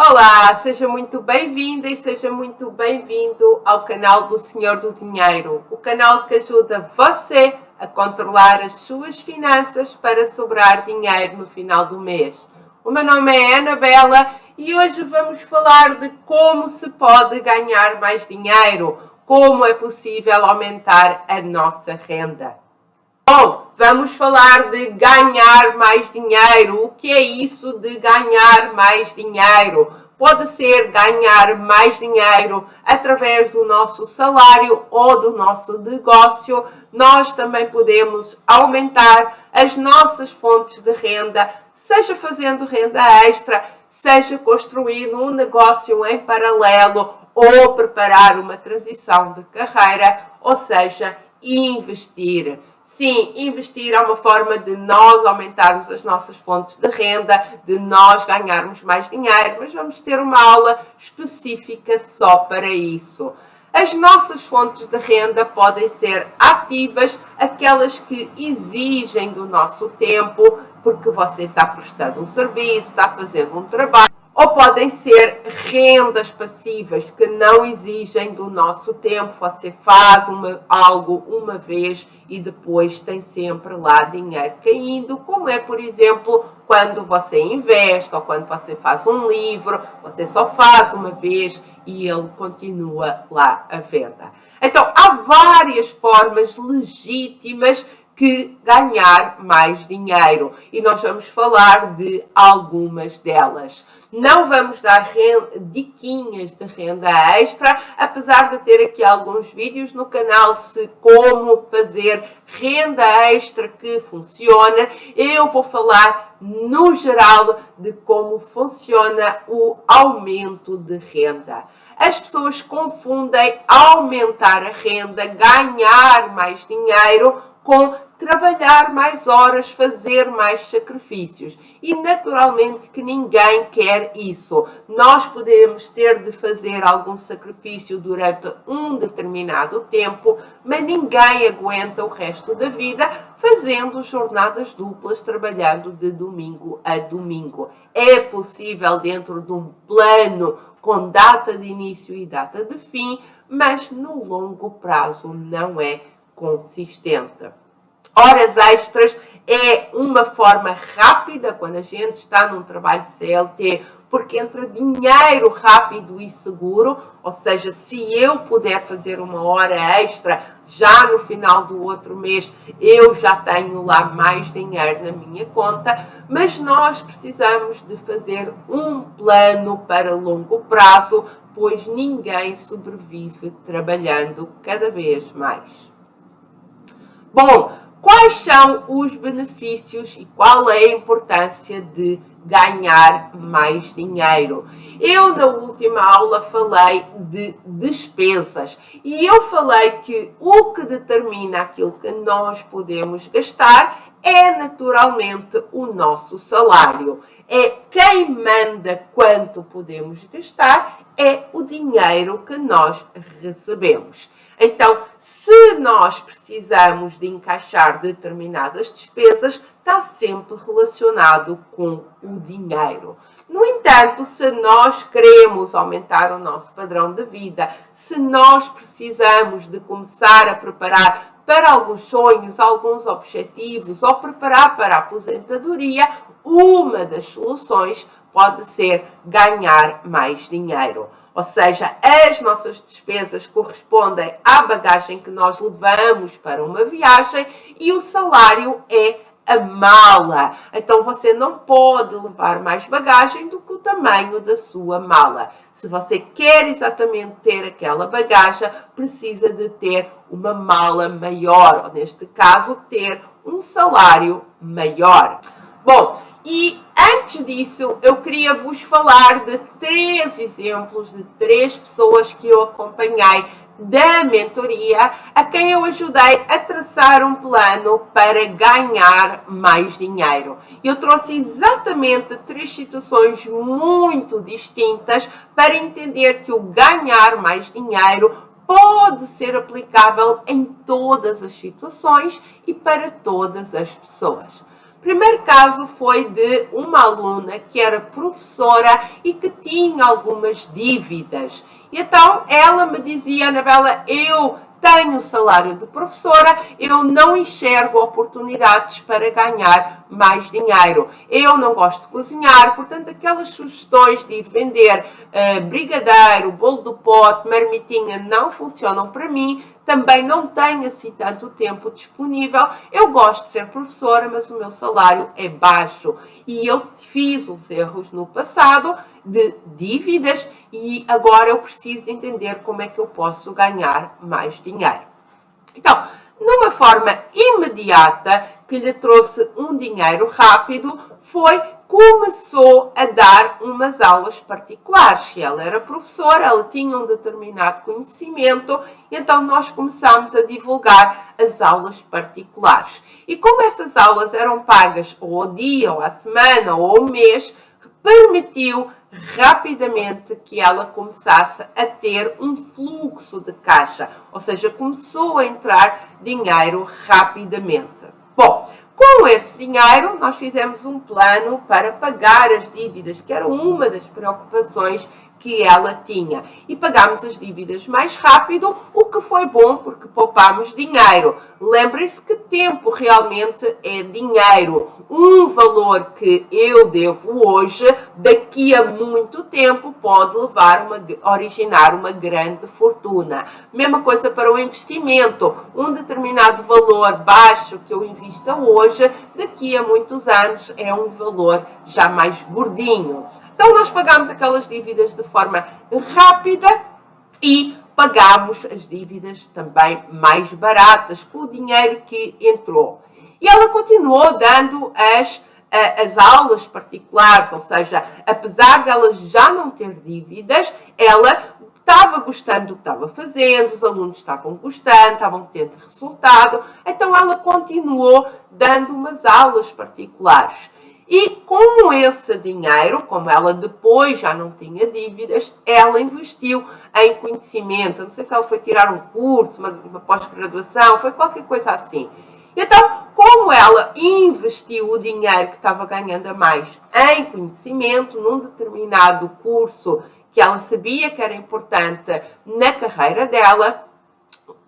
Olá, seja muito bem-vinda e seja muito bem-vindo ao canal do Senhor do Dinheiro, o canal que ajuda você a controlar as suas finanças para sobrar dinheiro no final do mês. O meu nome é Anabela e hoje vamos falar de como se pode ganhar mais dinheiro, como é possível aumentar a nossa renda. Bom, vamos falar de ganhar mais dinheiro. O que é isso de ganhar mais dinheiro? Pode ser ganhar mais dinheiro através do nosso salário ou do nosso negócio. Nós também podemos aumentar as nossas fontes de renda, seja fazendo renda extra, seja construindo um negócio em paralelo ou preparar uma transição de carreira, ou seja, investir. Sim, investir é uma forma de nós aumentarmos as nossas fontes de renda, de nós ganharmos mais dinheiro, mas vamos ter uma aula específica só para isso. As nossas fontes de renda podem ser ativas, aquelas que exigem do nosso tempo, porque você está prestando um serviço, está fazendo um trabalho. Ou podem ser rendas passivas que não exigem do nosso tempo. Você faz algo uma vez e depois tem sempre lá dinheiro caindo, como é, por exemplo, quando você investe ou quando você faz um livro, você só faz uma vez e ele continua lá à venda. Então, há várias formas legítimas que ganhar mais dinheiro. E nós vamos falar de algumas delas. Não vamos dar diquinhas de renda extra, apesar de ter aqui alguns vídeos no canal de como fazer renda extra que funciona. Eu vou falar no geral de como funciona o aumento de renda. As pessoas confundem aumentar a renda, ganhar mais dinheiro, com trabalhar mais horas, fazer mais sacrifícios. E naturalmente que ninguém quer isso. Nós podemos ter de fazer algum sacrifício durante um determinado tempo, mas ninguém aguenta o resto da vida fazendo jornadas duplas, trabalhando de domingo a domingo. É possível dentro de um plano com data de início e data de fim, mas no longo prazo não é consistente. Horas extras é uma forma rápida quando a gente está num trabalho de CLT, porque entra dinheiro rápido e seguro, ou seja, se eu puder fazer uma hora extra, já no final do outro mês eu já tenho lá mais dinheiro na minha conta, mas nós precisamos de fazer um plano para longo prazo, pois ninguém sobrevive trabalhando cada vez mais. Bom, quais são os benefícios e qual é a importância de ganhar mais dinheiro? Eu, na última aula, falei de despesas e eu falei que o que determina aquilo que nós podemos gastar é naturalmente o nosso salário. É quem manda quanto podemos gastar, é o dinheiro que nós recebemos. Então, se nós precisamos de encaixar determinadas despesas, está sempre relacionado com o dinheiro. No entanto, se nós queremos aumentar o nosso padrão de vida, se nós precisamos de começar a preparar para alguns sonhos, alguns objetivos, ou preparar para a aposentadoria, uma das soluções pode ser ganhar mais dinheiro. Ou seja, as nossas despesas correspondem à bagagem que nós levamos para uma viagem e o salário é a mala. Então você não pode levar mais bagagem do que o tamanho da sua mala. Se você quer exatamente ter aquela bagagem, precisa de ter uma mala maior, ou neste caso, ter um salário maior. Bom, e antes disso, eu queria vos falar de 3 exemplos de 3 pessoas que eu acompanhei da mentoria, a quem eu ajudei a traçar um plano para ganhar mais dinheiro. Eu trouxe exatamente 3 situações muito distintas para entender que o ganhar mais dinheiro pode ser aplicável em todas as situações e para todas as pessoas. Primeiro caso foi de uma aluna que era professora e que tinha algumas dívidas. E então ela me dizia: Anabela, eu tenho salário de professora, eu não enxergo oportunidades para ganhar mais dinheiro. Eu não gosto de cozinhar, portanto, aquelas sugestões de ir vender brigadeiro, bolo do pote, marmitinha não funcionam para mim. Também não tenho assim tanto tempo disponível. Eu gosto de ser professora, mas o meu salário é baixo. E eu fiz os erros no passado de dívidas e agora eu preciso de entender como é que eu posso ganhar mais dinheiro. Então, numa forma imediata que lhe trouxe um dinheiro rápido, começou a dar umas aulas particulares. Se ela era professora, ela tinha um determinado conhecimento, então nós começámos a divulgar as aulas particulares. E como essas aulas eram pagas ou ao dia, ou à semana, ou ao mês, permitiu rapidamente que ela começasse a ter um fluxo de caixa, ou seja, começou a entrar dinheiro rapidamente. Bom, com esse dinheiro, nós fizemos um plano para pagar as dívidas, que era uma das preocupações que ela tinha. E pagámos as dívidas mais rápido, o que foi bom porque poupámos dinheiro. Lembrem-se que tempo realmente é dinheiro. Um valor que eu devo hoje, daqui a muito tempo, pode originar uma grande fortuna. Mesma coisa para o investimento. Um determinado valor baixo que eu invista hoje, daqui a muitos anos é um valor já mais gordinho. Então, nós pagámos aquelas dívidas de forma rápida e pagámos as dívidas também mais baratas, com o dinheiro que entrou. E ela continuou dando as aulas particulares, ou seja, apesar dela já não ter dívidas, ela estava gostando do que estava fazendo, os alunos estavam gostando, estavam tendo resultado, então ela continuou dando umas aulas particulares. E com esse dinheiro, como ela depois já não tinha dívidas, ela investiu em conhecimento. Não sei se ela foi tirar um curso, uma pós-graduação, foi qualquer coisa assim. Então, como ela investiu o dinheiro que estava ganhando a mais em conhecimento, num determinado curso que ela sabia que era importante na carreira dela,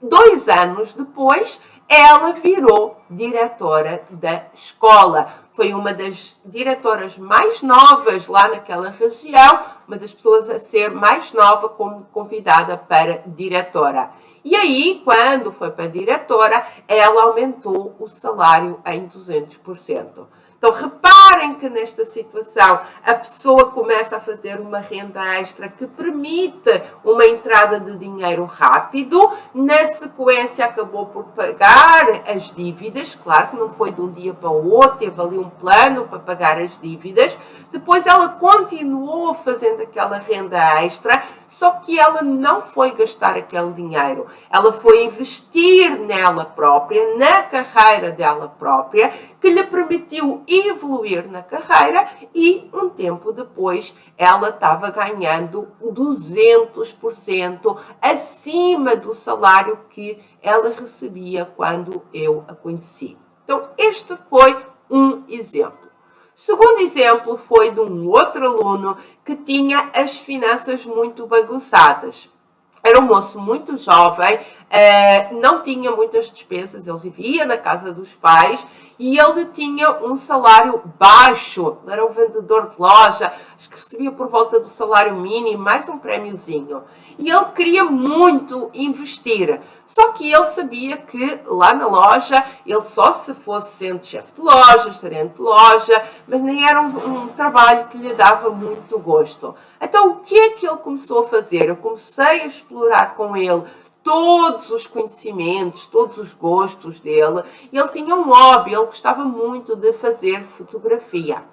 2 anos depois, ela virou diretora da escola. Foi uma das diretoras mais novas lá naquela região, uma das pessoas a ser mais nova como convidada para diretora. E aí, quando foi para diretora, ela aumentou o salário em 200%. Então, reparem que nesta situação a pessoa começa a fazer uma renda extra que permite uma entrada de dinheiro rápido. Na sequência, acabou por pagar as dívidas. Claro que não foi de um dia para o outro, teve ali um plano para pagar as dívidas. Depois, ela continuou fazendo aquela renda extra, só que ela não foi gastar aquele dinheiro. Ela foi investir nela própria, na carreira dela própria, que lhe permitiu evoluir na carreira e um tempo depois ela estava ganhando 200% acima do salário que ela recebia quando eu a conheci. Então, este foi um exemplo. Segundo exemplo foi de um outro aluno que tinha as finanças muito bagunçadas. Era um moço muito jovem, não tinha muitas despesas, ele vivia na casa dos pais e ele tinha um salário baixo. Ele era um vendedor de loja, acho que recebia por volta do salário mínimo, mais um prémiozinho. E ele queria muito investir, só que ele sabia que lá na loja, ele só se fosse sendo chefe de loja, gerente de loja, mas nem era um trabalho que lhe dava muito gosto. Então, o que é que ele começou a fazer? Eu comecei a explorar com ele todos os conhecimentos, todos os gostos dele. Ele tinha um hobby, ele gostava muito de fazer fotografia.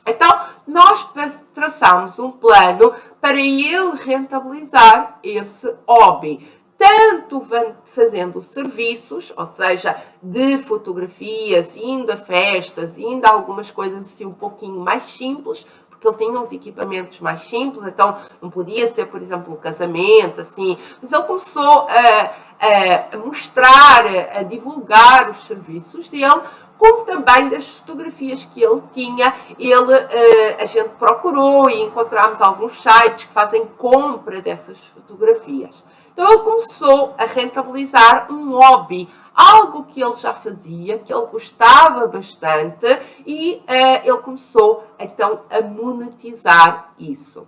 Então, nós traçámos um plano para ele rentabilizar esse hobby. Tanto fazendo serviços, ou seja, de fotografias, indo a festas, indo a algumas coisas assim um pouquinho mais simples, porque ele tinha uns equipamentos mais simples, então não podia ser, por exemplo, um casamento, assim. Mas ele começou a mostrar, a divulgar os serviços dele, como também das fotografias que ele tinha. A gente procurou e encontramos alguns sites que fazem compra dessas fotografias. Então ele começou a rentabilizar um hobby, algo que ele já fazia, que ele gostava bastante, e ele começou então a monetizar isso.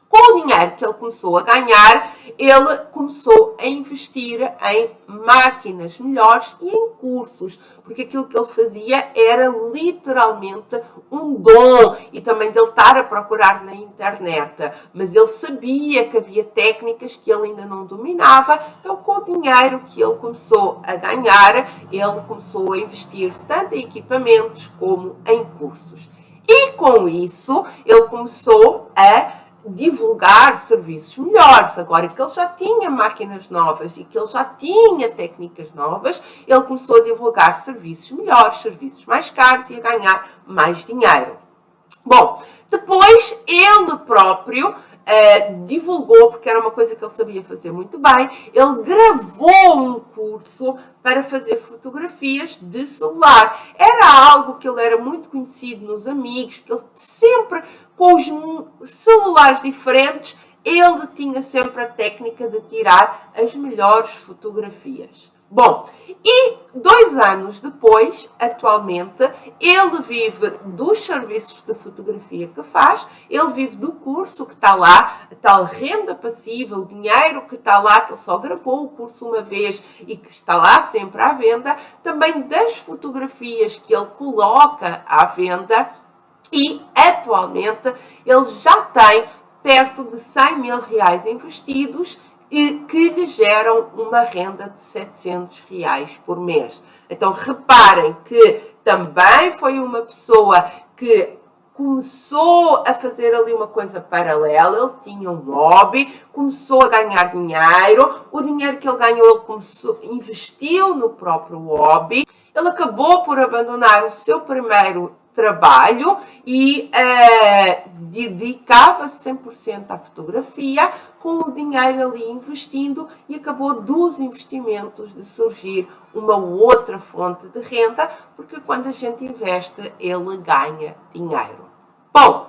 Com o dinheiro que ele começou a ganhar, ele começou a investir em máquinas melhores e em cursos, porque aquilo que ele fazia era literalmente um dom, e também dele estar a procurar na internet, mas ele sabia que havia técnicas que ele ainda não dominava. Então com o dinheiro que ele começou a ganhar, ele começou a investir tanto em equipamentos como em cursos. E com isso, ele começou a divulgar serviços melhores. Agora que ele já tinha máquinas novas e que ele já tinha técnicas novas, ele começou a divulgar serviços melhores, serviços mais caros, e a ganhar mais dinheiro. Bom, depois ele próprio divulgou, porque era uma coisa que ele sabia fazer muito bem, ele gravou um curso para fazer fotografias de celular. Era algo que ele era muito conhecido nos amigos, porque ele sempre, com os celulares diferentes, ele tinha sempre a técnica de tirar as melhores fotografias. Bom, e 2 anos depois, atualmente, ele vive dos serviços de fotografia que faz, ele vive do curso que está lá, a tal renda passiva, o dinheiro que está lá, que ele só gravou o curso uma vez e que está lá sempre à venda, também das fotografias que ele coloca à venda, e atualmente ele já tem perto de 100 mil reais investidos, e que lhe geram uma renda de 700 reais por mês. Então reparem que também foi uma pessoa que começou a fazer ali uma coisa paralela, ele tinha um hobby, começou a ganhar dinheiro, o dinheiro que ele ganhou ele investiu no próprio hobby, ele acabou por abandonar o seu primeiro trabalho e dedicava-se 100% à fotografia, com o dinheiro ali investindo, e acabou dos investimentos de surgir uma outra fonte de renda, porque quando a gente investe, ele ganha dinheiro. Bom,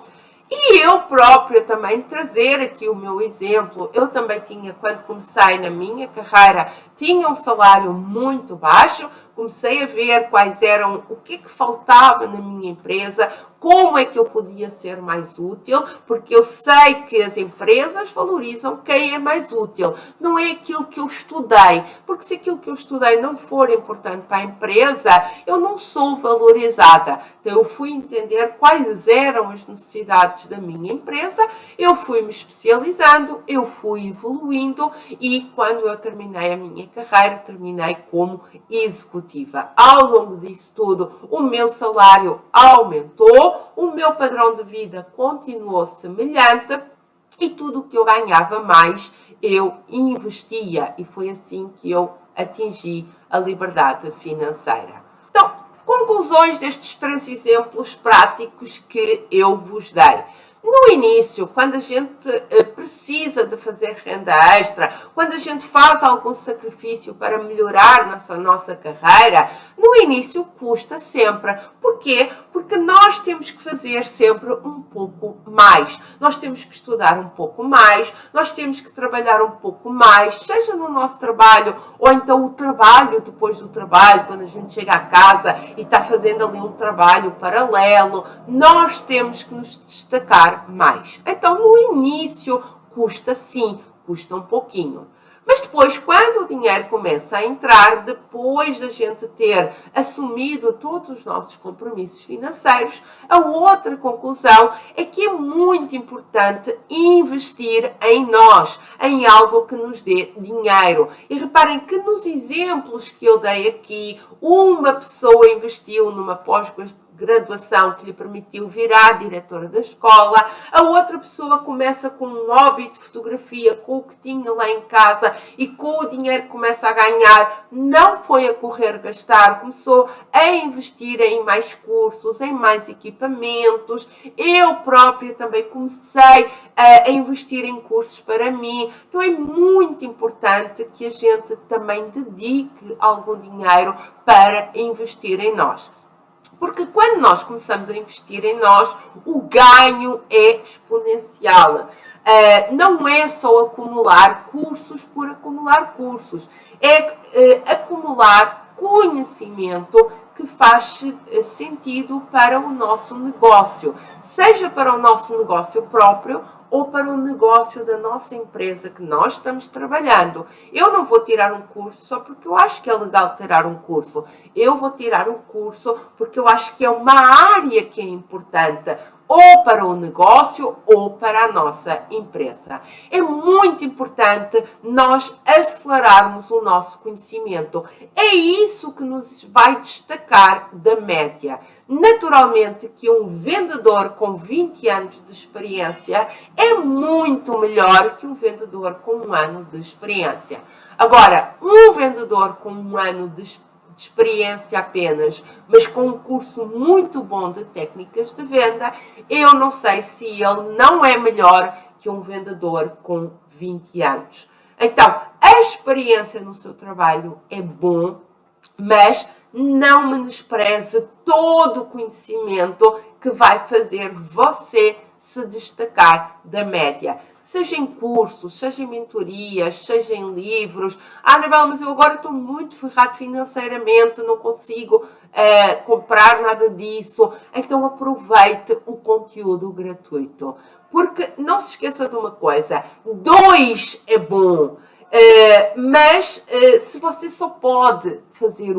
e eu própria também trazer aqui o meu exemplo. Eu também tinha, quando comecei na minha carreira, tinha um salário muito baixo, comecei a ver quais eram, o que faltava na minha empresa, como é que eu podia ser mais útil, porque eu sei que as empresas valorizam quem é mais útil, não é aquilo que eu estudei, porque se aquilo que eu estudei não for importante para a empresa, eu não sou valorizada. Então eu fui entender quais eram as necessidades da minha empresa, eu fui me especializando, eu fui evoluindo, e quando eu terminei a minha carreira, terminei como executiva. Ao longo disso tudo, o meu salário aumentou, o meu padrão de vida continuou semelhante, e tudo o que eu ganhava mais, eu investia, e foi assim que eu atingi a liberdade financeira. Então, conclusões destes 3 exemplos práticos que eu vos dei. No início, quando a gente precisa de fazer renda extra, quando a gente faz algum sacrifício para melhorar nossa carreira, no início custa sempre. Porquê? Porque nós temos que fazer sempre um pouco mais. Nós temos que estudar um pouco mais, nós temos que trabalhar um pouco mais, seja no nosso trabalho, ou então o trabalho depois do trabalho, quando a gente chega a casa e está fazendo ali um trabalho paralelo, nós temos que nos destacar mais. Então, no início, custa sim, custa um pouquinho. Mas depois, quando o dinheiro começa a entrar, depois da gente ter assumido todos os nossos compromissos financeiros, a outra conclusão é que é muito importante investir em nós, em algo que nos dê dinheiro. E reparem que nos exemplos que eu dei aqui, uma pessoa investiu numa pós-graduação que lhe permitiu virar diretora da escola, a outra pessoa começa com um hobby de fotografia, com o que tinha lá em casa, e com o dinheiro que começa a ganhar, não foi a correr gastar, começou a investir em mais cursos, em mais equipamentos. Eu própria também comecei a investir em cursos para mim. Então é muito importante que a gente também dedique algum dinheiro para investir em nós. Porque quando nós começamos a investir em nós, o ganho é exponencial. Não é só acumular cursos por acumular cursos, é acumular conhecimento que faz sentido para o nosso negócio, seja para o nosso negócio próprio ou para o negócio da nossa empresa que nós estamos trabalhando. Eu não vou tirar um curso só porque eu acho que é legal tirar um curso. Eu vou tirar um curso porque eu acho que é uma área que é importante, ou para o negócio ou para a nossa empresa. É muito importante nós acelerarmos o nosso conhecimento. É isso que nos vai destacar da média. Naturalmente que um vendedor com 20 anos de experiência é muito melhor que um vendedor com 1 ano de experiência. Agora, um vendedor com 1 ano de experiência apenas, mas com um curso muito bom de técnicas de venda, eu não sei se ele não é melhor que um vendedor com 20 anos. Então, a experiência no seu trabalho é bom, mas não menospreze todo o conhecimento que vai fazer você se destacar da média. Seja em cursos, seja em mentorias, seja em livros. Anabela, mas eu agora estou muito ferrado financeiramente, não consigo comprar nada disso. Então aproveite o conteúdo gratuito. Porque não se esqueça de uma coisa, 2 é bom. Mas se você só pode fazer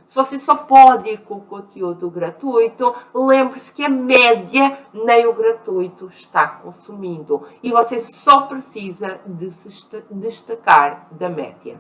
se você só pode ir com o conteúdo gratuito, lembre-se que a média nem o gratuito está consumindo e você só precisa de se destacar da média.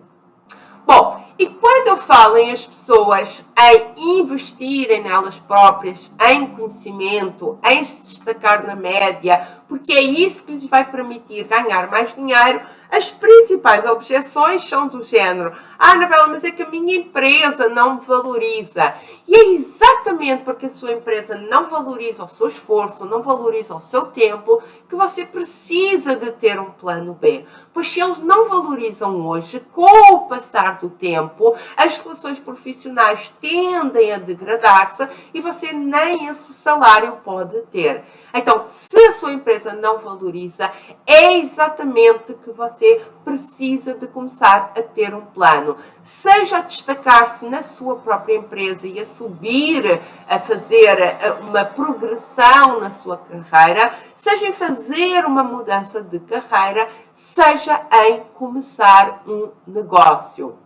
Bom, e quando eu falo em as pessoas em investirem nelas próprias, em conhecimento, em se destacar na média, porque é isso que lhes vai permitir ganhar mais dinheiro, as principais objeções são do género: Anabela, mas é que a minha empresa não me valoriza. E é exatamente porque a sua empresa não valoriza o seu esforço, não valoriza o seu tempo, que você precisa de ter um plano B. Pois se eles não valorizam hoje, com o passar do tempo, as relações profissionais tendem a degradar-se e você nem esse salário pode ter. Então, se a sua empresa não valoriza, é exatamente que você precisa de começar a ter um plano. Seja a destacar-se na sua própria empresa e a subir, a fazer uma progressão na sua carreira, seja em fazer uma mudança de carreira, seja em começar um negócio.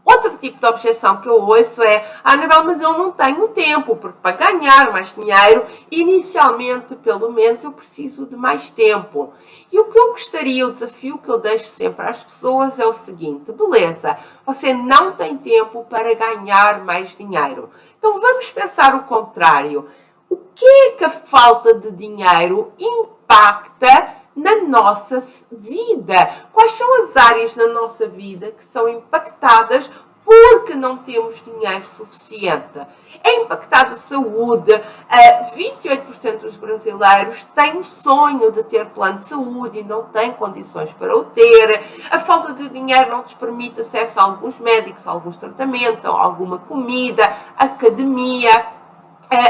Outro tipo de objeção que eu ouço é: Anabela, mas eu não tenho tempo, porque para ganhar mais dinheiro, inicialmente, pelo menos, eu preciso de mais tempo. E o que eu gostaria, o desafio que eu deixo sempre às pessoas é o seguinte: beleza, você não tem tempo para ganhar mais dinheiro. Então vamos pensar o contrário. O que é que a falta de dinheiro impacta na nossa vida? Quais são as áreas na nossa vida que são impactadas porque não temos dinheiro suficiente? É impactada a saúde. 28% dos brasileiros têm o sonho de ter plano de saúde e não têm condições para o ter. A falta de dinheiro não nos permite acesso a alguns médicos, a alguns tratamentos, a alguma comida, academia.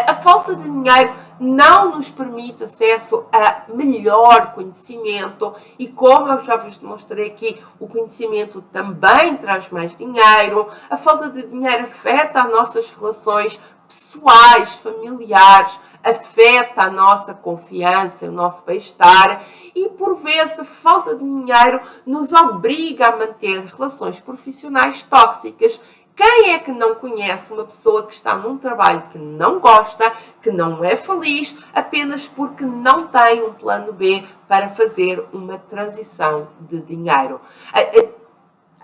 A falta de dinheiro não nos permite acesso a melhor conhecimento e, como eu já vos demonstrei aqui, o conhecimento também traz mais dinheiro. A falta de dinheiro afeta as nossas relações pessoais, familiares, afeta a nossa confiança, o nosso bem-estar e, por vezes, a falta de dinheiro nos obriga a manter relações profissionais tóxicas. Quem é que não conhece uma pessoa que está num trabalho que não gosta, que não é feliz, apenas porque não tem um plano B para fazer uma transição de dinheiro?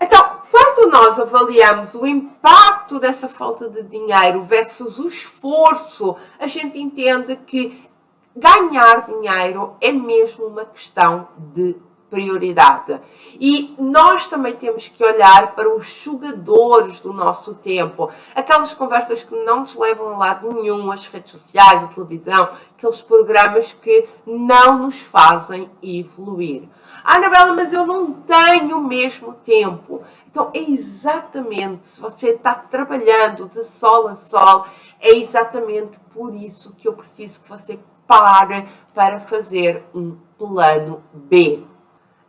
Então, quando nós avaliamos o impacto dessa falta de dinheiro versus o esforço, a gente entende que ganhar dinheiro é mesmo uma questão de prioridade. E nós também temos que olhar para os sugadores do nosso tempo. Aquelas conversas que não nos levam a lado nenhum, as redes sociais, a televisão, aqueles programas que não nos fazem evoluir. Anabela, mas eu não tenho o mesmo tempo. Então, é exatamente, se você está trabalhando de sol a sol, é exatamente por isso que eu preciso que você pare para fazer um plano B.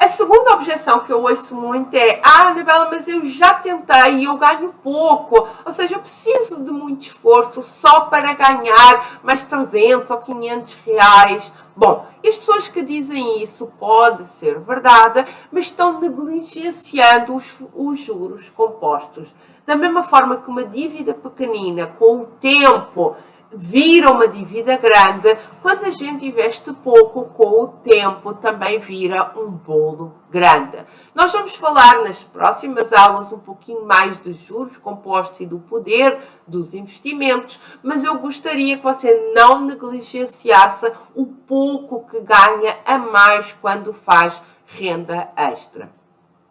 A segunda objeção que eu ouço muito é: Anabela, mas eu já tentei e eu ganho pouco. Ou seja, eu preciso de muito esforço só para ganhar mais 300 ou 500 reais. Bom, e as pessoas que dizem isso pode ser verdade, mas estão negligenciando os juros compostos. Da mesma forma que uma dívida pequenina, com o tempo, vira uma dívida grande, quando a gente investe pouco, com o tempo também vira um bolo grande. Nós vamos falar nas próximas aulas um pouquinho mais de juros compostos e do poder dos investimentos, mas eu gostaria que você não negligenciasse o pouco que ganha a mais quando faz renda extra.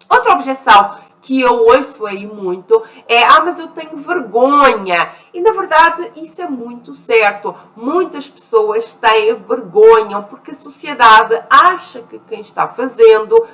Outra objeção que eu ouço aí muito é: mas eu tenho vergonha. E na verdade isso é muito certo. Muitas pessoas têm vergonha porque a sociedade acha que quem está fazendo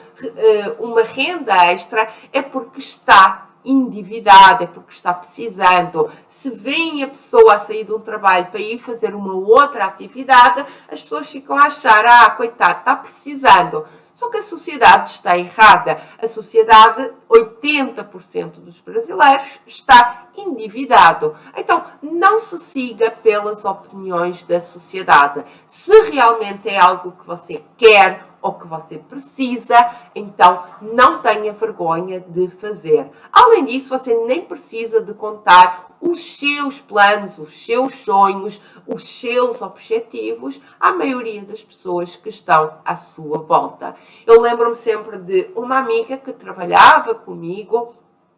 uma renda extra é porque está endividada, é porque está precisando. Se vem a pessoa a sair de um trabalho para ir fazer uma outra atividade, as pessoas ficam a achar: coitado, está precisando. Só que a sociedade está errada. A sociedade, 80% dos brasileiros, está endividado. Então, não se siga pelas opiniões da sociedade. Se realmente é algo que você quer ou que você precisa, então não tenha vergonha de fazer. Além disso, você nem precisa de contar os seus planos, os seus sonhos, os seus objetivos à maioria das pessoas que estão à sua volta. Eu lembro-me sempre de uma amiga que trabalhava comigo.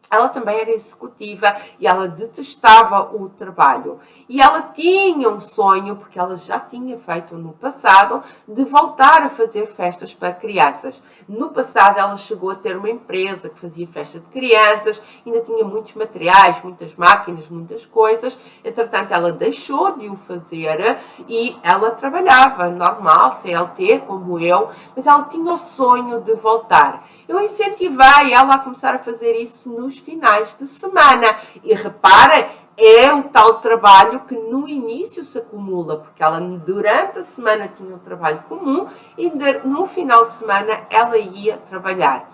Ela também era executiva e ela detestava o trabalho. E ela tinha um sonho, porque ela já tinha feito no passado, de voltar a fazer festas para crianças. No passado ela chegou a ter uma empresa que fazia festa de crianças, ainda tinha muitos materiais, muitas máquinas, muitas coisas. Entretanto, ela deixou de o fazer e ela trabalhava normal, CLT, como eu, mas ela tinha o sonho de voltar. Eu incentivei ela a começar a fazer isso nos finais de semana. E reparem, é o tal trabalho que no início se acumula, porque ela durante a semana tinha um trabalho comum e no final de semana ela ia trabalhar.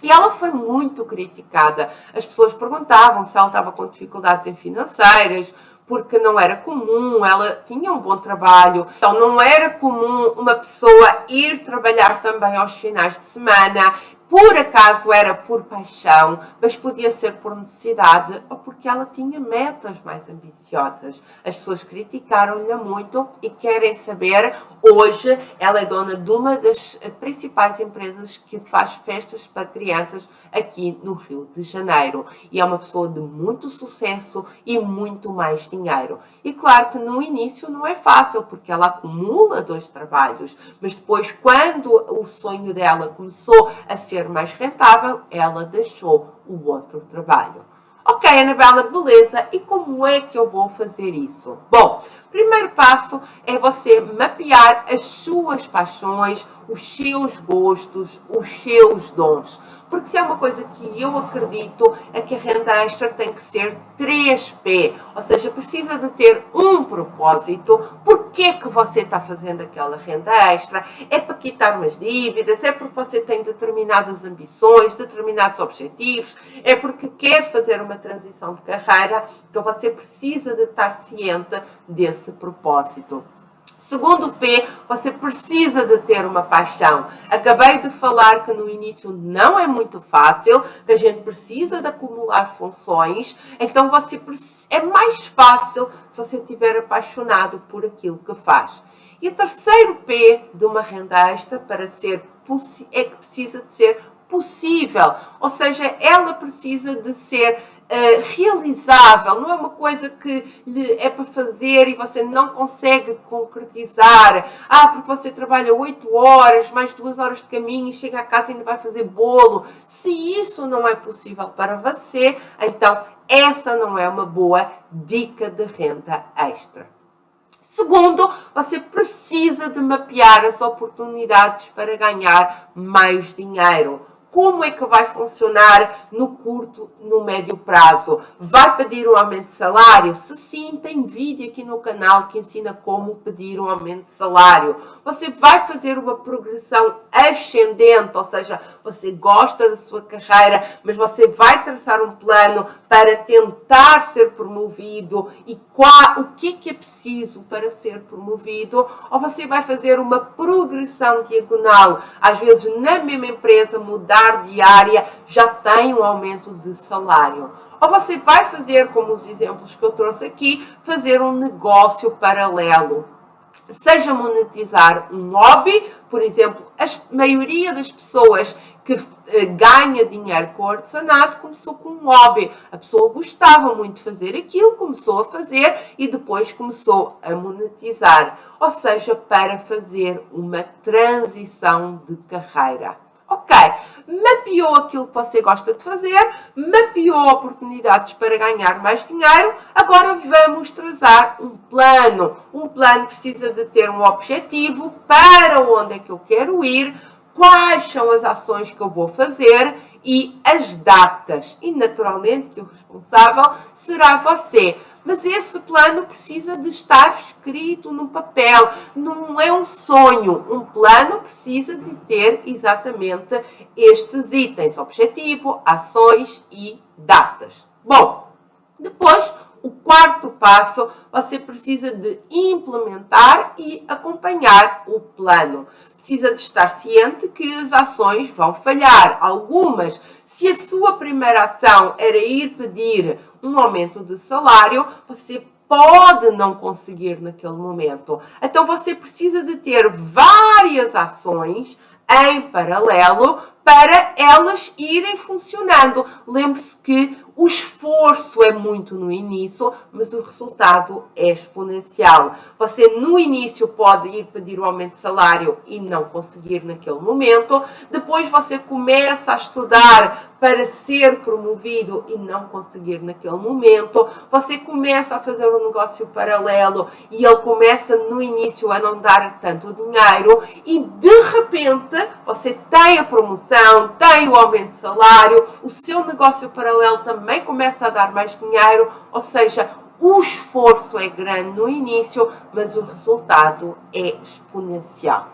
E ela foi muito criticada. As pessoas perguntavam se ela estava com dificuldades financeiras, porque não era comum, ela tinha um bom trabalho. Então não era comum uma pessoa ir trabalhar também aos finais de semana. Por acaso era por paixão, mas podia ser por necessidade ou porque ela tinha metas mais ambiciosas. As pessoas criticaram-lhe muito e querem saber. Hoje ela é dona de uma das principais empresas que faz festas para crianças aqui no Rio de Janeiro. E é uma pessoa de muito sucesso e muito mais dinheiro. E claro que no início não é fácil, porque ela acumula 2 trabalhos, mas depois, quando o sonho dela começou a ser mais rentável, ela deixou o outro trabalho. Ok, Anabela, beleza. E como é que eu vou fazer isso? Bom, primeiro passo é você mapear as suas paixões, os seus gostos, os seus dons. Porque se é uma coisa que eu acredito é que a renda extra tem que ser 3P, ou seja, precisa de ter um propósito. Por que você está fazendo aquela renda extra? É para quitar umas dívidas? É porque você tem determinadas ambições, determinados objetivos? É porque quer fazer uma transição de carreira? Então você precisa de estar ciente desse propósito. Segundo P, você precisa de ter uma paixão. Acabei de falar que no início não é muito fácil, que a gente precisa de acumular funções, então é mais fácil se você estiver apaixonado por aquilo que faz. E o terceiro P de uma renda extra é que precisa de ser possível, ou seja, ela precisa de ser realizável, não é uma coisa que é para fazer e você não consegue concretizar. Porque você trabalha 8 horas, mais 2 horas de caminho e chega a casa e ainda vai fazer bolo. Se isso não é possível para você, então essa não é uma boa dica de renda extra. Segundo, você precisa de mapear as oportunidades para ganhar mais dinheiro. Como é que vai funcionar no curto, no médio prazo? Vai pedir um aumento de salário? Se sim, tem vídeo aqui no canal que ensina como pedir um aumento de salário. Você vai fazer uma progressão ascendente, ou seja, você gosta da sua carreira, mas você vai traçar um plano para tentar ser promovido e o que é preciso para ser promovido, ou você vai fazer uma progressão diagonal. Às vezes, na mesma empresa, mudar de área já tem um aumento de salário. Ou você vai fazer, como os exemplos que eu trouxe aqui, fazer um negócio paralelo. Seja monetizar um hobby, por exemplo, a maioria das pessoas que ganha dinheiro com o artesanato começou com um hobby. A pessoa gostava muito de fazer aquilo, começou a fazer e depois começou a monetizar. Ou seja, para fazer uma transição de carreira. Ok, mapeou aquilo que você gosta de fazer, mapeou oportunidades para ganhar mais dinheiro, agora vamos traçar um plano. Um plano precisa de ter um objetivo, para onde é que eu quero ir, quais são as ações que eu vou fazer e as datas. E naturalmente que o responsável será você. Mas esse plano precisa de estar escrito no papel. Não é um sonho. Um plano precisa de ter exatamente estes itens: objetivo, ações e datas. Bom, depois, o quarto passo, você precisa de implementar e acompanhar o plano. Precisa de estar ciente que as ações vão falhar. Algumas, se a sua primeira ação era ir pedir um aumento de salário, você pode não conseguir naquele momento. Então você precisa de ter várias ações em paralelo para elas irem funcionando. Lembre-se que o esforço é muito no início, mas o resultado é exponencial. Você no início pode ir pedir um aumento de salário e não conseguir naquele momento. Depois você começa a estudar para ser promovido e não conseguir naquele momento. Você começa a fazer um negócio paralelo e ele começa no início a não dar tanto dinheiro e de repente você tem a promoção, tem o aumento de salário, o seu negócio paralelo também começa a dar mais dinheiro, ou seja, o esforço é grande no início, mas o resultado é exponencial.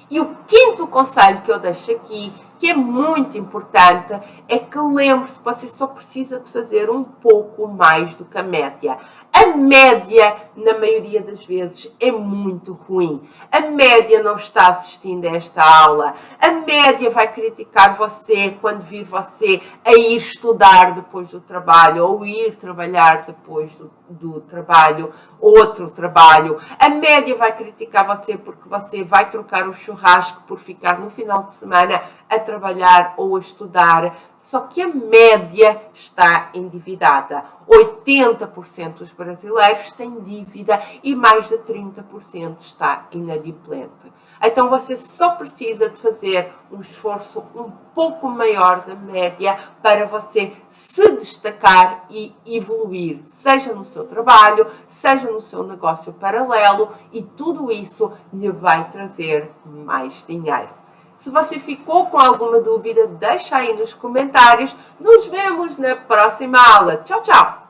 E o quinto conselho que eu deixo aqui, que é muito importante, é que lembre-se que você só precisa de fazer um pouco mais do que a média. A média, na maioria das vezes, é muito ruim. A média não está assistindo a esta aula. A média vai criticar você quando vir você a ir estudar depois do trabalho ou ir trabalhar depois do trabalho, outro trabalho. A média vai criticar você porque você vai trocar o churrasco por ficar no final de semana a trabalhar ou a estudar. Só que a média está endividada. 80% dos brasileiros têm dívida e mais de 30% está inadimplente. Então você só precisa de fazer um esforço um pouco maior da média para você se destacar e evoluir, seja no seu trabalho, seja no seu negócio paralelo, e tudo isso lhe vai trazer mais dinheiro. Se você ficou com alguma dúvida, deixa aí nos comentários. Nos vemos na próxima aula. Tchau, tchau!